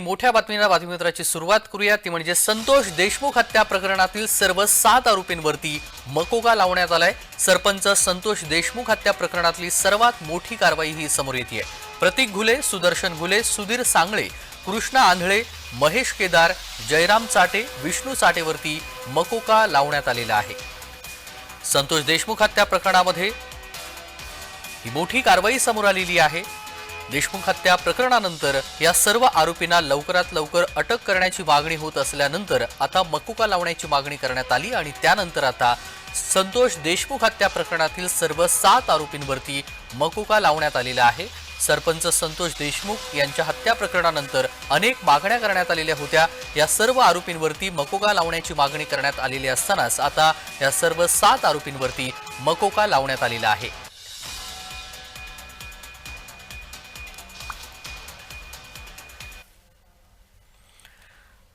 मोठ्या बातमीपत्राची सुरुवात करूया, ती म्हणजे संतोष देशमुख हत्या प्रकरणातील सर्व 7 आरोपींवरती मकोका लावण्यात आलाय। सरपंच संतोष देशमुख हत्या प्रकरणातली सर्वात मोठी कारवाई ही समोर येते। प्रतीक घुले, सुदर्शन घुले, सुधीर सांगळे, कृष्णा आंधळे, महेश केदार, जयराम चाटे, विष्णू चाटेवरती मकोका लावण्यात आलेला आहे। संतोष देशमुख हत्या प्रकरणामध्ये ही मोठी कारवाई समोर आलेली आहे। देशमुख हत्या प्रकरणानंतर या सर्व आरोपींना लवकरात लवकर अटक करण्याची मागणी होत असल्यानंतर आता मकोका लावण्याची मागणी करण्यात आली आणि त्यानंतर आता संतोष देशमुख हत्या प्रकरणातील सर्व 7 आरोपींवरती मकोका लावण्यात आलेला आहे। सरपंच संतोष देशमुख यांच्या हत्या प्रकरणानंतर अनेक मागण्या करण्यात आलेल्या होत्या। या सर्व आरोपींवरती मकोका लावण्याची मागणी करण्यात आलेली असतानाच आता या सर्व 7 आरोपींवरती मकोका लावण्यात आलेला आहे।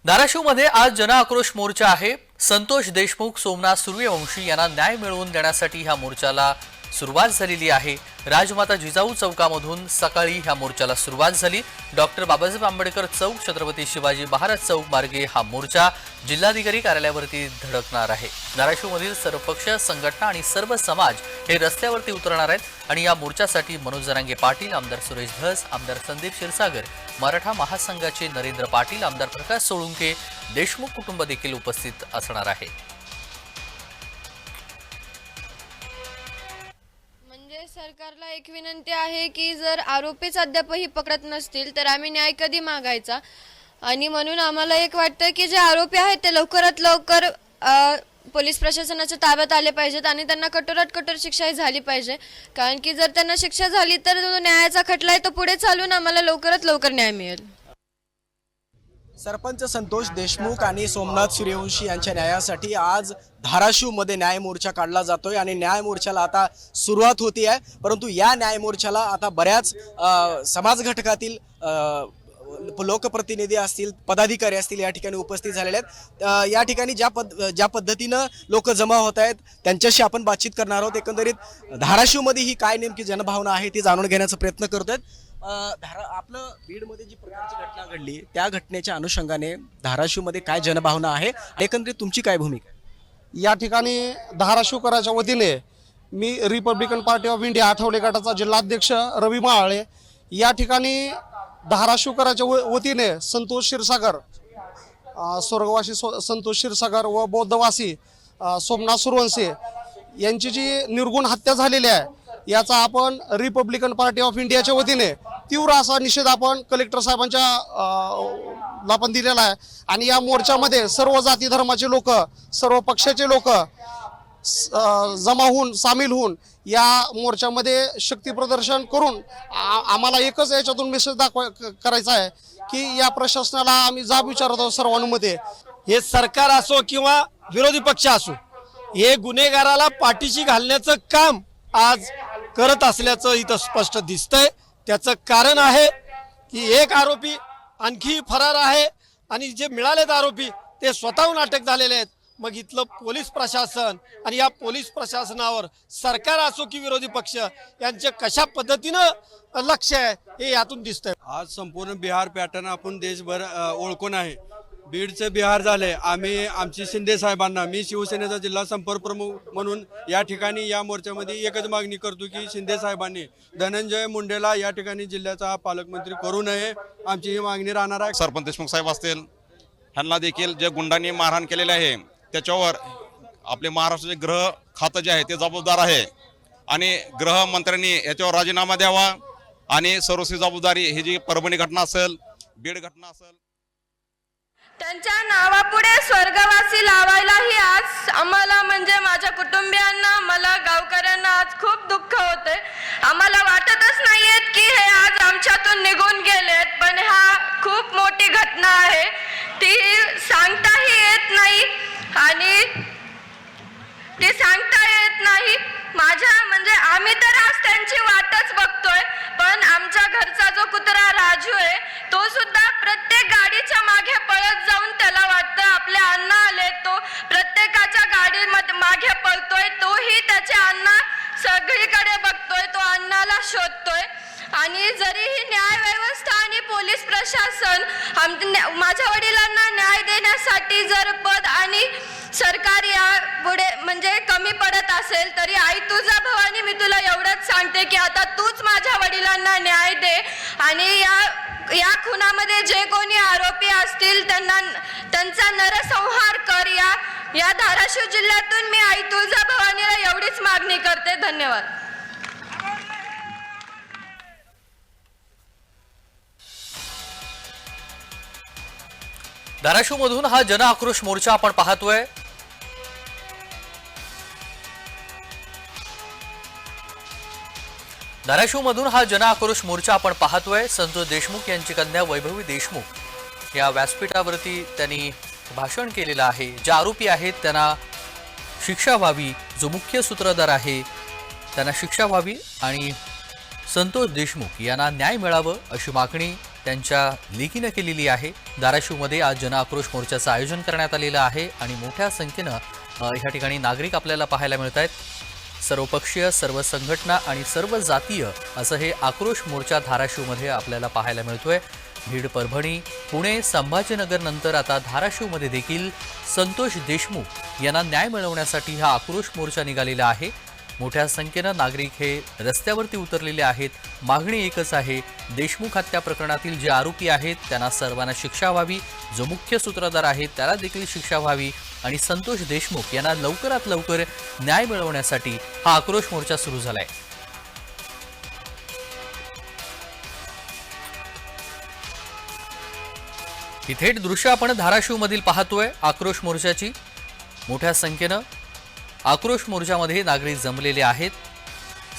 धाराशिवमध्ये आज जनआक्रोश मोर्चा आहे। संतोष देशमुख, सोमनाथ सूर्यवंशी यांना न्याय मिळवून देण्यासाठी ह्या मोर्चाला सुरुवात झालेली आहे। राजमाता जिजाऊ चौकामधून सकाळी ह्या मोर्चाला सुरुवात झाली। डॉक्टर बाबासाहेब आंबेडकर चौक, छत्रपती शिवाजी महाराज चौक मार्गे हा मोर्चा जिल्हाधिकारी कार्यालयावरती धडकणार आहे। धाराशिवमधील सर्व पक्ष, संघटना आणि सर्व समाज हे रस्त्यावरती उतरणार आहेत आणि या मोर्चासाठी मनोज जरांगे पाटील, आमदार सुरेश धस, आमदार संदीप क्षीरसागर, मराठा महासंघाचे नरेंद्र पाटील, आमदार प्रकाश सोळुंके, देशमुख कुटुंब देखील उपस्थित असणार आहे। सरकारला एक विनंती आहे की जर आरोपीच अद्यापही पकडत नसतील तर आम्ही न्याय कधी मागायचा, आणि म्हणून आम्हाला एक वाटतं की जे आरोपी आहेत ते लवकरात लवकर पोलीस प्रशासनाच्या ताब्यात आले पाहिजेत आणि त्यांना कठोरात कठोर शिक्षा झाली पाहिजे। कारण की जर त्यांना शिक्षा झाली तर जो न्यायाचा खटला आहे तो पुढे चालून आम्हाला लवकरात लवकर न्याय मिळेल। सरपंच संतोष देशमुख आणि सोमनाथ सूर्यवंशी यांच्या न्यायासाठी आज धाराशिवमध्ये न्याय मोर्चा काढला जातोय आणि न्याय मोर्चाला आता सुरुवात होती आहे। परंतु या न्याय मोर्चाला आता बऱ्याच समाज घटकातील लोकप्रतिनिधी असतील, पदाधिकारी असतील या ठिकाणी उपस्थित झालेले आहेत। या ठिकाणी ज्या पद्धतीनं लोक जमा होत आहेत त्यांच्याशी आपण बातचीत करणार आहोत। एकंदरीत धाराशिवमध्ये ही काय नेमकी जनभावना आहे ती जाणून घेण्याचा प्रयत्न करतोय। आपलं बीडमध्ये जी प्रकारची घटना घडली त्या घटनेच्या अनुषंगाने धाराशिवमध्ये काय जनभावना आहे, एकंदरीत तुमची काय भूमिका? या ठिकाणी धाराशिवकरांच्या वतीने मी Republican party of India Athawale गटाचा जिल्हाध्यक्ष रवी माळे या ठिकाणी धाराशिवकरांच्या वतीने संतोष क्षीरसागर, स्वर्गवासी संतोष क्षीरसागर व बौद्धवासी सोमनाथ सूर्यवंशी यांची जी निर्गुण हत्या झालेली आहे याचा आपण रिपब्लिकन पार्टी ऑफ इंडियाच्या वतीने तीव्र असा निषेध आपण कलेक्टर साहेबांच्या आपण दिलेला आहे। आणि या मोर्चामध्ये सर्व जाती धर्माचे लोक, सर्व पक्षाचे लोक जमा होऊन, सामील होऊन या मोर्चामध्ये शक्ती प्रदर्शन करून आम्हाला एकच याच्यातून मेसेज करायचा आहे की या प्रशासनाला आम्ही जाब विचारत आहोत सर्वांमध्ये। हे सरकार असो किंवा विरोधी पक्ष असो, हे गुन्हेगाराला पाठीशी घालण्याचं काम आज करत असल्याचं इथं स्पष्ट दिसतंय। त्याचं कारण आहे की एक आरोपी आणखी फरार आहे आणि जे मिळालेत आरोपी ते स्वतःहून अटक झालेले आहेत। मग इथलं पोलीस प्रशासन आणि या पोलीस प्रशासनावर सरकार असो की विरोधी पक्ष यांचे कशा पद्धतीनं लक्ष आहे हे यातून दिसतंय। आज संपूर्ण बिहार पॅटर्न आपण देशभर ओळखून आहे। बीडचे बिहार झाले। आम्ही आमची शिंदे साहेबांना, मी शिवसेनेचा जिल्हा संपर्क प्रमुख म्हणून या ठिकाणी या मोर्चामध्ये एकच मागणी करतो की शिंदे साहेबांनी धनंजय मुंडेला या ठिकाणी जिल्ह्याचा पालकमंत्री करू नये, आमची ही मागणी राहणार आहे। सरपंच देशमुख साहेब असतील, ह्यांना देखील जे गुंडांनी मारहाण केलेले आहे त्याच्यावर आपले महाराष्ट्राचे गृह खातं जे आहे ते जबाबदार आहे आणि गृहमंत्र्यांनी याच्यावर राजीनामा द्यावा आणि सर्वस्वी जबाबदारी ही जी परभणी घटना असेल, बीड घटना असेल, त्यांच्या नावापुढे स्वर्गवासी लावायलाही आज आम्हाला म्हणजे माझ्या कुटुंबियांना, मला गावकऱ्यांना आज खूप दुःख होते। आम्हाला वाटतच नाहीयेत की हे आज आमच्यातून निघून गेलेत, पण हा खूप मोठी घटना आहे, ती सांगताही येत नाही आणि ती सांगता येत नाही। माझ्या म्हणजे आम्ही तर आज त्यांची वाटच बघतोय, पण आमच्या घरचा जो कुत्रा राजू आहे तो सुद्धा प्रत्येक गाडीच्या मागे पळत जाऊन त्याला वाटतं आपले अण्णा आले, तो प्रत्येकाच्या गाडीमध्ये मागे पळतोय, तोही त्याचे अण्णा सगळीकडे बघतोय, तो अण्णाला शोधतोय। आणि जरी ही न्याय व्यवस्था आणि पोलीस प्रशासन माझ्या वडिलांना न्याय देण्यासाठी जर पद आणि सरकार या पुढे म्हणजे कमी पडत असेल तरी आई तुझा भवानी मी तुला एवढंच सांगते की आता तूच माझ्या वडिलांना न्याय दे आणि या खुनामध्ये जे कोणी आरोपी असतील त्यांचा नरसंहार कर. या धाराशिव जिल्ह्यातून मी आई तुळजा भवानीला एवढीच मागणी करते. धन्यवाद. धाराशिवमधून हा जन आक्रोश मोर्चा आपण पाहतोय. धाराशिवमधून हा जन आक्रोश मोर्चा आपण पाहतोय. संतोष देशमुख यांची कन्या वैभवी देशमुख या व्यासपीठावरती त्यांनी भाषण केलेलं आहे. जे आरोपी आहेत त्यांना शिक्षा व्हावी, जो मुख्य सूत्रधार आहे त्यांना शिक्षा व्हावी आणि संतोष देशमुख यांना न्याय मिळावं अशी मागणी त्यांच्या लेखीनं केलेली आहे. धाराशिवमध्ये आज जन आक्रोश मोर्चाचं आयोजन करण्यात आलेलं आहे आणि मोठ्या संख्येनं ह्या ठिकाणी नागरिक आपल्याला पाहायला मिळत आहेत. सर्वपक्षीय, सर्व संघटना आणि सर्व जातीय असं हे आक्रोश मोर्चा धाराशिवमध्ये आपल्याला पाहायला मिळतोय. बीड, परभणी, पुणे, संभाजीनगर नंतर आता धाराशिवमध्ये देखील संतोष देशमुख यांना न्याय मिळवण्यासाठी हा आक्रोश मोर्चा निघालेला आहे. मोठ्या संख्येनं नागरिक हे रस्त्यावरती उतरलेले आहेत. मागणी एकच आहे, देशमुख हत्या प्रकरणातील जे आरोपी आहेत त्यांना सर्वांना शिक्षा व्हावी, जो मुख्य सूत्रधार आहे त्याला देखील शिक्षा व्हावी आणि संतोष देशमुख यांना लवकरात लवकर न्याय मिळवण्यासाठी हा आक्रोश मोर्चा सुरू झालाय. ही थेट दृश्य आपण धाराशिवमधील पाहतोय. आक्रोश मोर्चाची मोठ्या संख्येनं आक्रोश मोर्चामध्ये नागरिक जमलेले आहेत.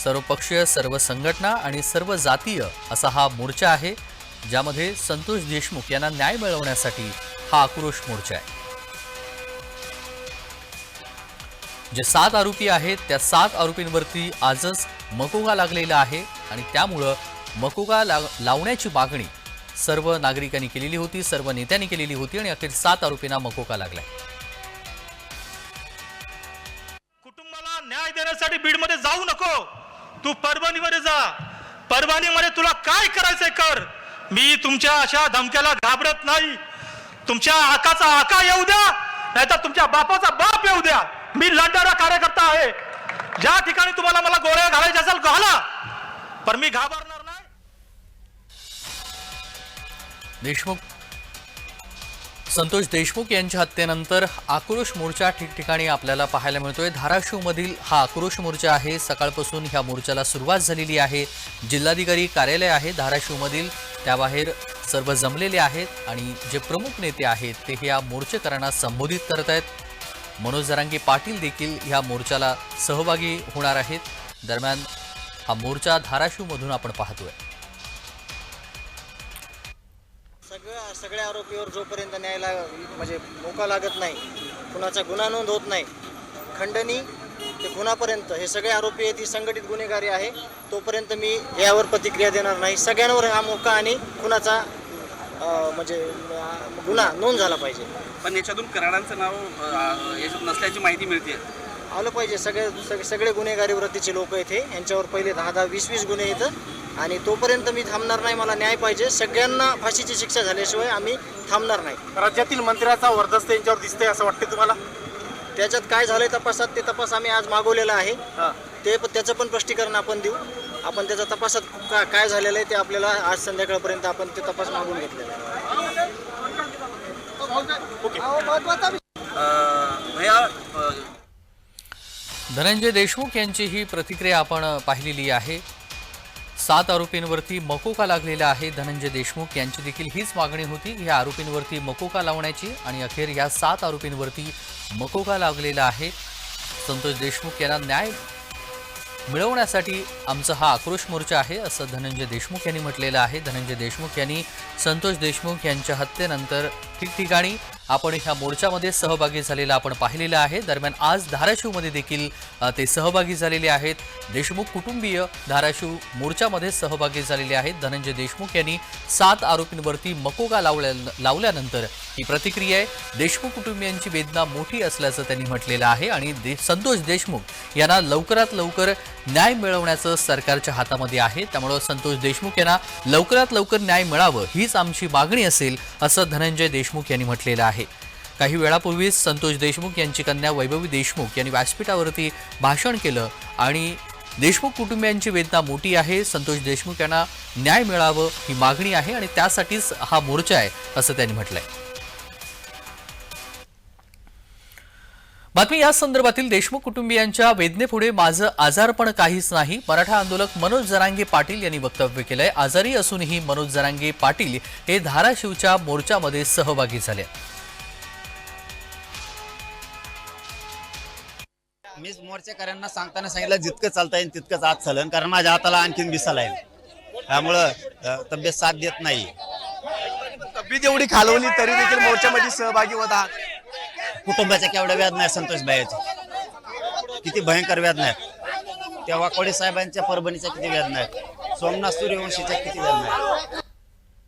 सर्वपक्षीय, सर्व संघटना आणि सर्व जातीय असा हा मोर्चा आहे, ज्यामध्ये संतोष देशमुख यांना न्याय मिळवण्यासाठी हा आक्रोश मोर्चा आहे. जे 7 आरोपी आहेत त्या 7 आरोपींवरती आजच मकोका लागलेला आहे आणि त्यामुळं मकोका लावण्याची मागणी सर्व नागरिकांनी केलेली होती, सर्व नेत्यांनी केलेली होती आणि अखेर 7 आरोपींना मकोका लागलाय. कुटुंबाला न्याय देण्यासाठी बीडमध्ये जाऊ नको, तू परभणीमध्ये जा. परभणीमध्ये तुला काय करायचंय कर. मी तुमच्या अशा धमक्याला घाबरत नाही. तुमच्या आकाचा आका येऊ द्या, नाहीतर तुमच्या बापाचा बाप येऊ द्या. मी लढणारा कार्यकर्ता आहे. ज्या ठिकाणी तुम्हाला मला गोळ्या घालायच्या असेल घाला, पण मी घाबरणार नाही. देशमुख, संतोष देशमुख यांच्या हत्येनंतर आक्रोश मोर्चा ठिकठिकाणी आपल्याला पाहायला मिळतोय. धाराशिवमधील हा आक्रोश मोर्चा आहे. सकाळपासून ह्या मोर्चाला सुरुवात झालेली आहे. जिल्हाधिकारी कार्यालय आहे धाराशिवमधील, त्याबाहेर सर्व जमलेले आहेत आणि जे प्रमुख नेते आहेत ते ह्या मोर्चेकरांना संबोधित करत आहेत. मनोज जरांगे पाटील देखील ह्या मोर्चाला सहभागी होणार आहेत. दरम्यान हा मोर्चा धाराशिवमधून आपण पाहतोय. सगळ्या आरोपीवर जोपर्यंत न्यायाला म्हणजे मोका लागत नाही, कुणाचा गुन्हा नोंद होत नाही, खंडणी ते गुन्हापर्यंत हे सगळे आरोपी आहेत, ही संघटित गुन्हेगारी आहे, तोपर्यंत मी यावर प्रतिक्रिया देणार नाही. सगळ्यांवर हा मोका आणि कुणाचा म्हणजे गुन्हा नोंद झाला पाहिजे. पण याच्यातून कराडांचं नाव याच्यात नसल्याची माहिती मिळते. आलं पाहिजे. सगळे गुन्हेगारी वृत्तीचे लोक इथे, यांच्यावर पहिले 10-10, 20-20 गुन्हे येतं आणि तोपर्यंत मी थांबणार नाही. मला न्याय पाहिजे. सगळ्यांना फाशीची शिक्षा झाल्याशिवाय आम्ही थांबणार नाही. राज्यातील मंत्र्याचा वर्दस्त यांच्यावर दिसतंय असं वाटतं तुम्हाला? त्याच्यात काय झालंय तपासात, ते तपास आम्ही आज मागवलेला आहे. त्याचं पण स्पष्टीकरण आपण देऊ. आपण त्याचा तपासात काय झालेलं आहे ते आपल्याला आज संध्याकाळपर्यंत आपण ते तपास मागून घेतलेला आहे. धनंजय देशमुख यांची ही प्रतिक्रिया आपण पाहिलेली आहे. 7 आरोपींवरती मकोका लागलेला आहे. धनंजय देशमुख यांची देखील हीच मागणी होती की ह्या आरोपींवरती मकोका लावण्याची आणि अखेर ह्या 7 आरोपींवरती मकोका लागलेला आहे. संतोष देशमुख यांना न्याय मिळवण्यासाठी आमचा हा आक्रोश मोर्चा आहे असं धनंजय देशमुख यांनी म्हटलेलं आहे. धनंजय देशमुख यांनी संतोष देशमुख यांच्या हत्येनंतर ठिकठिकाणी आपण ह्या मोर्चामध्ये सहभागी झालेला आपण पाहिलेलं आहे. दरम्यान आज धाराशिवमध्ये देखील ते सहभागी झालेले आहेत. देशमुख कुटुंबीय धाराशिव मोर्चामध्ये सहभागी झालेले आहेत. धनंजय देशमुख यांनी 7 आरोपींवरती मकोका लावल्यानंतर ही प्रतिक्रिया आहे. देशमुख कुटुंबियांची वेदना मोठी असल्याचं त्यांनी म्हटलेलं आहे आणि संतोष देशमुख यांना लवकरात लवकर न्याय मिळवण्याचं सरकारच्या हातामध्ये आहे. त्यामुळे संतोष देशमुख यांना लवकरात लवकर न्याय मिळावं हीच आमची मागणी असेल असं धनंजय देशमुख यांनी म्हटलेलं आहे. काही वेळापूर्वीच संतोष देशमुख यांची कन्या वैभवी देशमुख यांनी व्यासपीठावरती भाषण केलं आणि देशमुख कुटुंबियांची वेदना मोठी आहे. संतोष देशमुख यांना न्याय मिळावं ही मागणी आहे आणि त्यासाठीच हा मोर्चा आहे असं त्यांनी म्हटलंय. बातमी या संदर्भातील देशमुख कुटुंबियांच्या वेदनेपुढे माझं आजारपण काहीच नाही. मराठा आंदोलक मनोज जरांगे पाटील यांनी वक्तव्य केलंय. आजारी असूनही मनोज जरांगे पाटील हे धाराशिवच्या मोर्चामध्ये सहभागी झाले. मी मोर्चेकऱ्यांना सांगताना सांगितलं जितकं चालता येईल तितकंच आत चालन, कारण माझ्या हाताला आणखीन बिसाला येईल, त्यामुळं तब्येत साथ देत नाही. तब्येत एवढी खालवली तरी देखील मोर्चामध्ये सहभागी होत आहात. कुटुंबाच्या केवढ्या वेदना आहेत संतोष भाईच्या, किती भयंकर वेदना आहेत. त्या वाकोडे साहेबांच्या परभणीच्या किती वेदना आहेत, सोमनाथ सूर्यवंशीच्या किती वेदना आहेत.